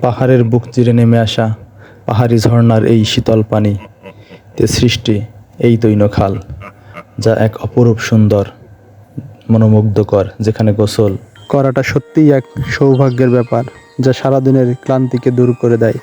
পাহাড়ের বুক চিরে নেমে আসা পাহাড়ি ঝর্ণার এই শীতল পানিতে সৃষ্টি এই দৈন খাল, যা এক অপরূপ সুন্দর, মনোমুগ্ধকর, যেখানে গোসল করাটা সত্যিই এক সৌভাগ্যের ব্যাপার, যা সারাদিনের ক্লান্তিকে দূর করে দেয়।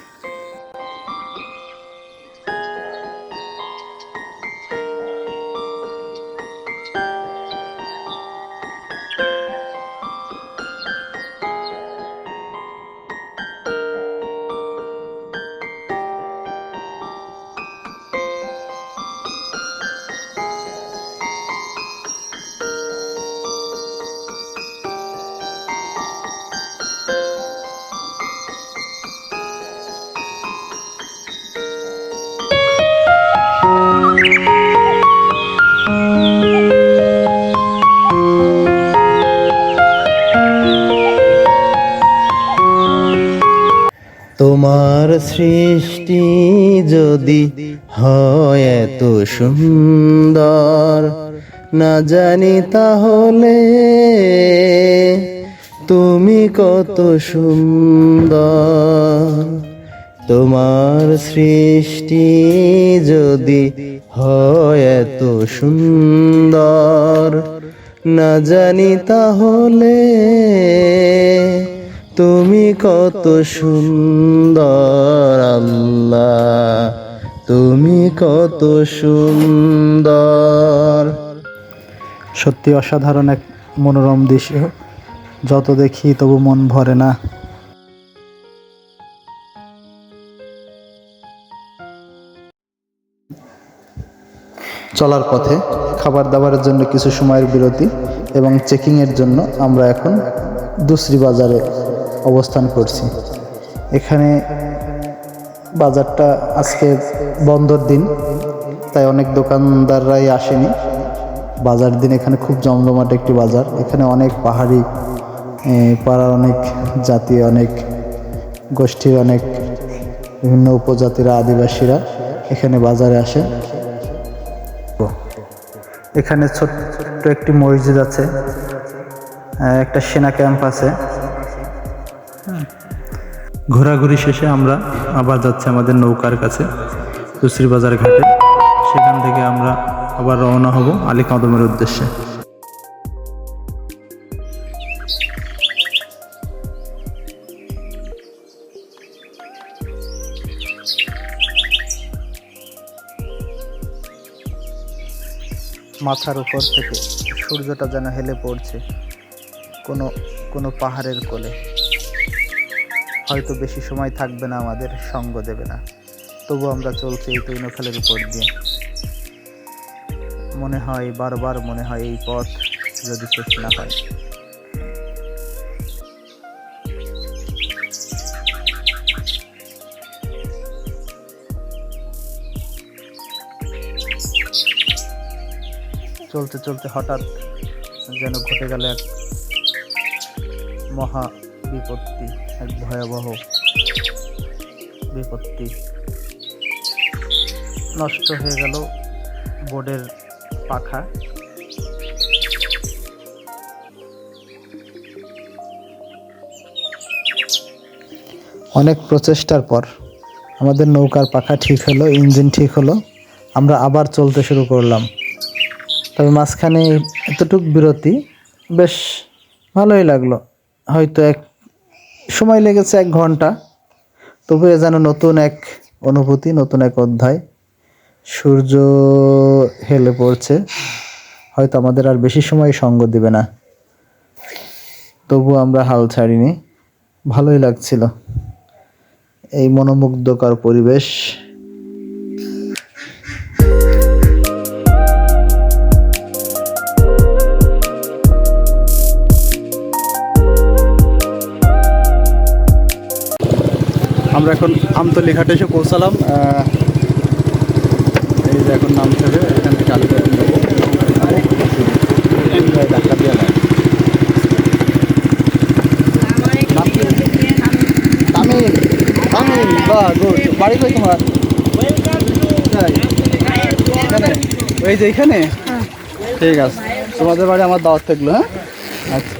তোমার সৃষ্টি যদি হয় এত সুন্দর, না জানি তাহলে তুমি কত সুন্দর। তোমার সৃষ্টি যদি হয় এত সুন্দর, না জানি তাহলে তুমি কত সুন্দর। আল্লাহ, তুমি কত সুন্দর। সত্যি অসাধারণ এক মনোরম দৃশ্য, যত দেখি তবু মন ভরে না। চলার পথে খাবার দাবারের জন্য কিছু সময়ের বিরতি এবং চেকিংয়ের জন্য আমরা এখন দুসরি বাজারে অবস্থান করছি। এখানে বাজারটা আজকে বন্ধর দিন, তাই অনেক দোকানদাররাই আসেনি। বাজার দিন এখানে খুব জমজমাট একটি বাজার। এখানে অনেক পাহাড়ি পাড়ার অনেক জাতি, অনেক গোষ্ঠীর, অনেক বিভিন্ন উপজাতিরা, আদিবাসীরা এখানে বাজারে আসে। এখানে ছোট্ট একটি মসজিদ আছে, একটা সেনা ক্যাম্প আছে। ঘোরাঘুরি শেষে আমরা আবার যাচ্ছি আমাদের নৌকার কাছে, দুসরি বাজার ঘাটে। সেখান থেকে আমরা আবার রওনা হব আলী কদমের উদ্দেশ্যে। মাথার উপর থেকে সূর্যটা যেন হেলে পড়ছে কোনো পাহাড়ের কোলে। হয়তো বেশি সময় থাকবে না, আমাদের সঙ্গ দেবে না, তবু আমরা চলছি এই তৈনখালের উপর দিয়ে। মনে হয়, বারবার মনে হয় এই পথ যদি শেষ না হয়। চলতে চলতে হঠাৎ যেন ঘটে গেল এক মহা বিপত্তি, এক ভয়াবহ বিপত্তি। নষ্ট হয়ে গেল বোর্ডের পাখা। অনেক প্রচেষ্টার পর আমাদের নৌকার পাখা ঠিক হলো, ইঞ্জিন ঠিক হলো। আমরা আবার চলতে শুরু করলাম। তবে মাঝখানে এতটুকু বিরতি বেশ ভালোই লাগলো। হয়তো এক সময় লেগেছে 1 ঘন্টা, তবু এ যেন নতুন এক অনুভূতি, নতুন এক অধ্যায়। সূর্য হেলে পড়ছে, হয়তো আমাদের আর বেশি সময় সঙ্গ দিবে না, তবু আমরা হাল ছাড়িনি। ভালোই লাগছিল এই মনোমুগ্ধকর পরিবেশ। আমরা এখন আমতলী ঘাটে এসে পৌঁছালাম। এই যে এখন নামতে হবে, এখান থেকে আলিগড় যাবো। ধাক্কা দিয়ে নেয় তামিম, তামিম, বাহ, গুড। বাড়ি কই তোমার? এখানে, ওই যে এখানে। ঠিক আছে, তোমাদের বাড়ি আমার দাওয়াত থাকলো। হ্যাঁ, আচ্ছা।